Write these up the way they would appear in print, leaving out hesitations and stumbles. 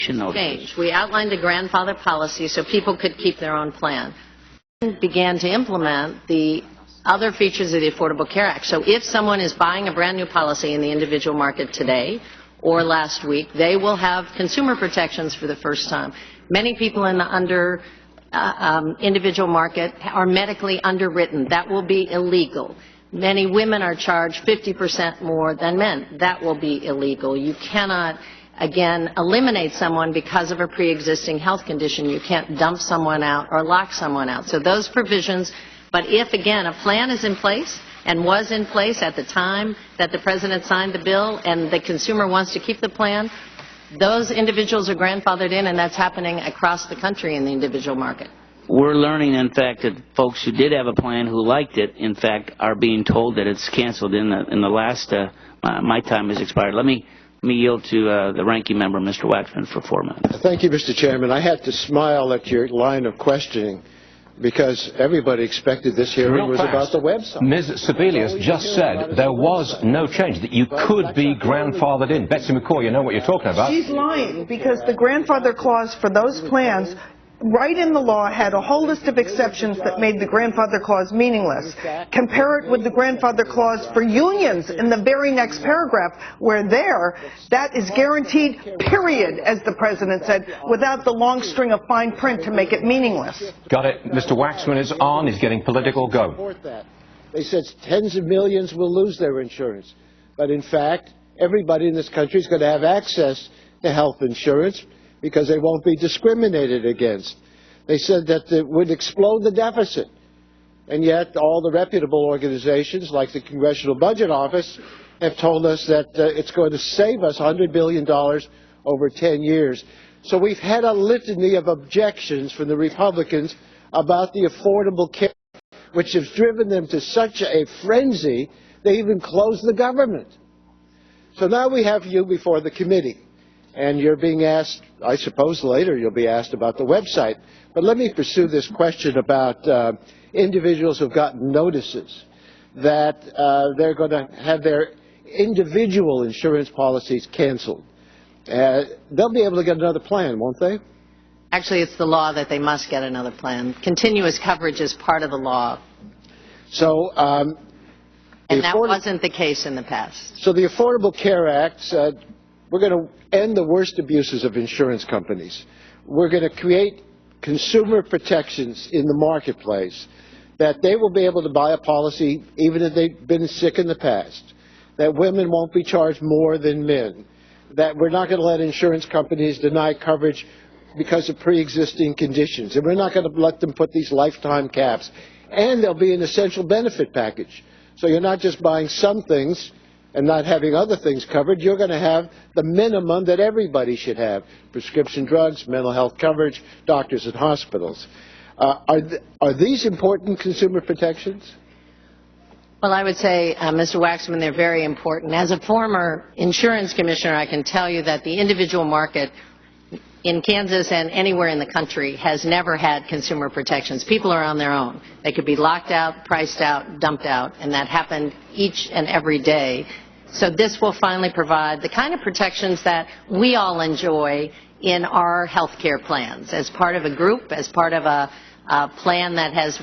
change. We outlined a grandfather policy so people could keep their own plan. We began to implement the other features of the Affordable Care Act. So if someone is buying a brand new policy in the individual market today or last week, they will have consumer protections for the first time. Many people in the individual market are medically underwritten. That will be illegal. Many women are charged 50% more than men. That will be illegal. You cannot, again, eliminate someone because of a pre-existing health condition. You can't dump someone out or lock someone out. So those provisions, but if, again, a plan is in place and was in place at the time that the President signed the bill and the consumer wants to keep the plan, those individuals are grandfathered in, and that's happening across the country in the individual market. We're learning, in fact, that folks who did have a plan who liked it, in fact, are being told that it's canceled in the last, my time has expired. Let me yield to the ranking member, Mr. Waxman, for 4 minutes. Thank you, Mr. Chairman. I had to smile at your line of questioning because everybody expected this hearing was about the website. Ms. Sebelius just said there was no change, that you could be grandfathered in. Betsy McCaughey, you know what you're talking about. She's lying because the grandfather clause for those plans right in the law had a whole list of exceptions that made the grandfather clause meaningless. Compare it with the grandfather clause for unions in the very next paragraph, where that is guaranteed, period, as the President said, without the long string of fine print to make it meaningless. Got it. Mr. Waxman is on. He's getting political. Go. They said tens of millions will lose their insurance. But in fact, everybody in this country is going to have access to health insurance because they won't be discriminated against. They said that it would explode the deficit. And yet all the reputable organizations like the Congressional Budget Office have told us that it's going to save us $100 billion over 10 years. So we've had a litany of objections from the Republicans about the Affordable Care Act, which has driven them to such a frenzy they even closed the government. So now we have you before the committee. And you're being asked, I suppose later you'll be asked about the website. But let me pursue this question about individuals who've gotten notices that they're going to have their individual insurance policies canceled. They'll be able to get another plan, won't they? Actually, it's the law that they must get another plan. Continuous coverage is part of the law. So, and that wasn't the case in the past. So the Affordable Care Act said, we're going to end the worst abuses of insurance companies. We're going to create consumer protections in the marketplace that they will be able to buy a policy even if they've been sick in the past, that women won't be charged more than men, that we're not going to let insurance companies deny coverage because of pre-existing conditions, and we're not going to let them put these lifetime caps. And there'll be an essential benefit package. So you're not just buying some things and not having other things covered. You're going to have the minimum that everybody should have: prescription drugs, mental health coverage, doctors and hospitals. Are these important consumer protections? Well, I would say, Mr. Waxman, they're very important. As a former insurance commissioner, I can tell you that the individual market in Kansas and anywhere in the country has never had consumer protections. People are on their own. They could be locked out, priced out, dumped out, and that happened each and every day. So this will finally provide the kind of protections that we all enjoy in our health care plans. As part of a group, as part of a plan that has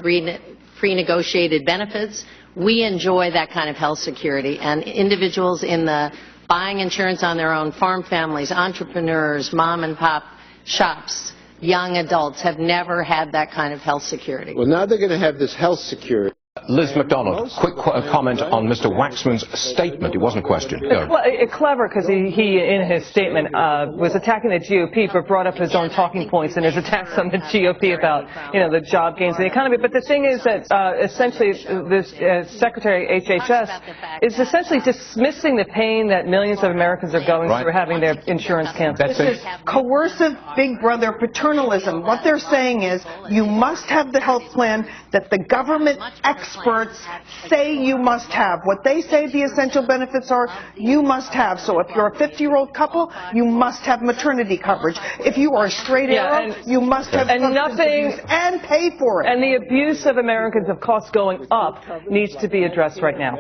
pre-negotiated benefits, we enjoy that kind of health security. And individuals in the buying insurance on their own, farm families, entrepreneurs, mom and pop shops, young adults have never had that kind of health security. Well, now they're going to have this health security. Liz McDonald, quick comment on Mr. Waxman's statement. It wasn't a question. Go. Well, it's clever because he, in his statement, was attacking the GOP, but brought up his own talking points and his attacks on the GOP about, the job gains in the economy. But the thing is that essentially this Secretary HHS is essentially dismissing the pain that millions of Americans are going through having their insurance canceled. This is coercive big brother paternalism. What they're saying is you must have the health plan that the government experts experts say you must have. What they say the essential benefits are, you must have. So if you're a 50-year-old couple, you must have maternity coverage. If you are a straight arrow, you must have substance abuse and pay for it. And the abuse of Americans of costs going up needs to be addressed right now.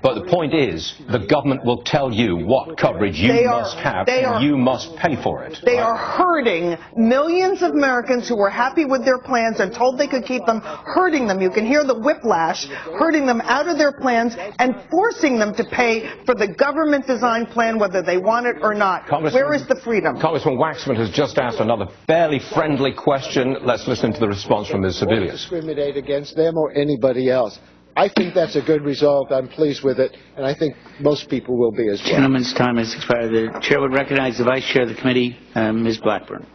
But the point is, the government will tell you what coverage you must have, and you must pay for it. They are hurting millions of Americans who were happy with their plans and told they could keep them, hurting them. You can hear the whiplash, hurting them out of their plans and forcing them to pay for the government-designed plan whether they want it or not. Where is the freedom? Congressman Waxman has just asked another fairly friendly question. Let's listen to the response from Ms. Sebelius. Discriminate against them or anybody else. I think that's a good result. I'm pleased with it, and I think most people will be as well. Gentleman's time has expired. The chair would recognize the vice chair of the committee, Ms. Blackburn.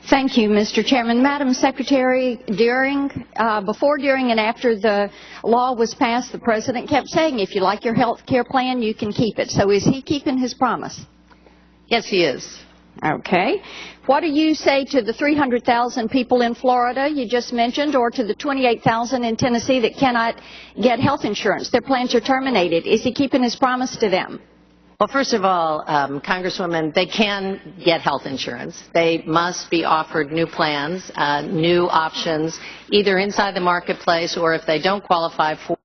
Thank you, Mr. Chairman. Madam Secretary, before, during, and after the law was passed, the President kept saying, if you like your health care plan, you can keep it. So is he keeping his promise? Yes, he is. Okay. What do you say to the 300,000 people in Florida you just mentioned, or to the 28,000 in Tennessee that cannot get health insurance? Their plans are terminated. Is he keeping his promise to them? Well, first of all, Congresswoman, they can get health insurance. They must be offered new plans, new options, either inside the marketplace, or if they don't qualify for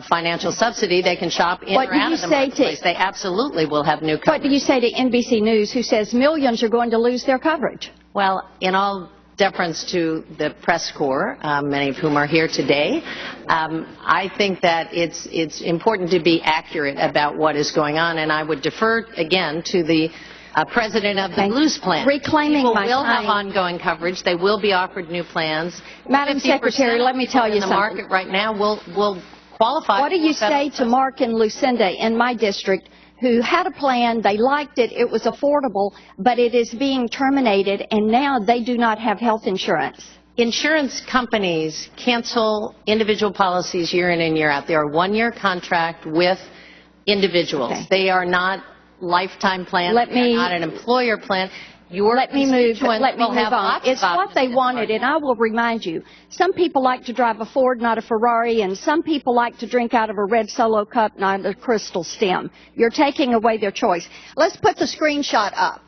financial subsidy, they can shop in or out of the marketplace. They absolutely will have new coverage. What do you say to NBC News, who says millions are going to lose their coverage? Well, in all deference to the press corps, many of whom are here today, I think that it's important to be accurate about what is going on, and I would defer again to the president of the Blues plan. Reclaiming my time. People will have ongoing coverage. They will be offered new plans. Madam Secretary, let me tell you something. The market right now will qualify. What do you say to Mark and Lucinda in my district who had a plan, they liked it, it was affordable, but it is being terminated, and now they do not have health insurance? Insurance companies cancel individual policies year in and year out. They are one-year contract with individuals. Okay. They are not lifetime plans. They are not an employer plan. Let me move on. It's what they wanted, and I will remind you, some people like to drive a Ford, not a Ferrari, and some people like to drink out of a red Solo cup, not a crystal stem. You're taking away their choice. Let's put the screenshot up.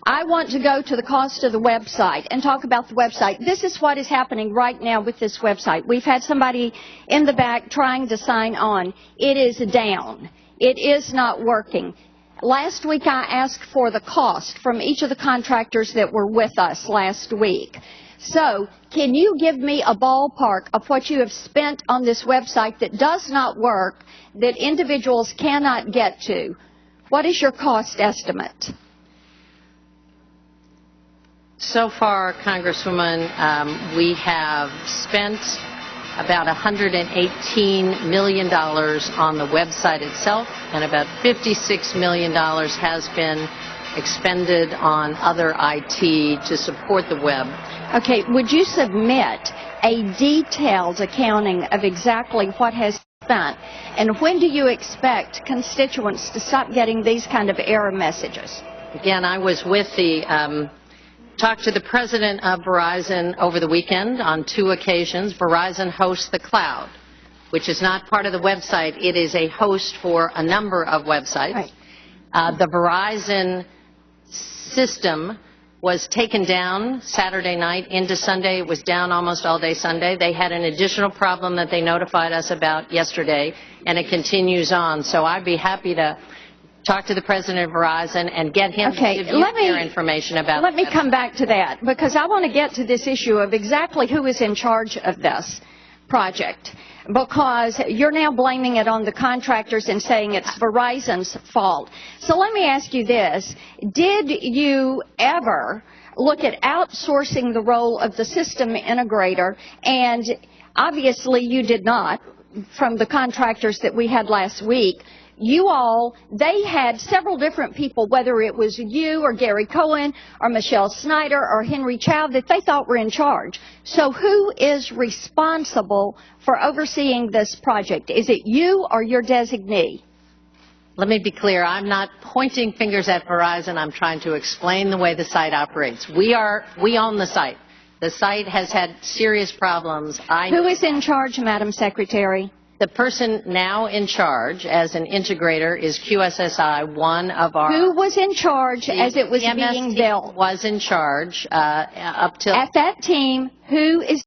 I want to go to the cost of the website and talk about the website. This is what is happening right now with this website. We've had somebody in the back trying to sign on. It is down. It is not working. Last week I asked for the cost from each of the contractors that were with us last week. So, can you give me a ballpark of what you have spent on this website that does not work, that individuals cannot get to? What is your cost estimate? So far, Congresswoman, we have spent about $118 million on the website itself, and about $56 million has been expended on other IT to support the web. Okay, would you submit a detailed accounting of exactly what has been spent, and when do you expect constituents to stop getting these kind of error messages? Again, I was with talked to the president of Verizon over the weekend on 2 occasions. Verizon hosts the cloud, which is not part of the website. It is a host for a number of websites. Right. The Verizon system was taken down Saturday night into Sunday. It was down almost all day Sunday. They had an additional problem that they notified us about yesterday, and it continues on. So I'd be happy to talk to the president of Verizon and get him to give you your information about Let me come back to that, because I want to get to this issue of exactly who is in charge of this project, because you're now blaming it on the contractors and saying it's Verizon's fault. So let me ask you this. Did you ever look at outsourcing the role of the system integrator? And obviously you did not, from the contractors that we had last week. They had several different people, whether it was you or Gary Cohen or Michelle Snyder or Henry Chow, that they thought were in charge. So who is responsible for overseeing this project? Is it you or your designee? Let me be clear. I'm not pointing fingers at Verizon. I'm trying to explain the way the site operates. We own the site. The site has had serious problems. Who is in charge, Madam Secretary? The person now in charge as an integrator is QSSI, one of our... Who was in charge as it was the being MS built? was in charge up till... At that team, who is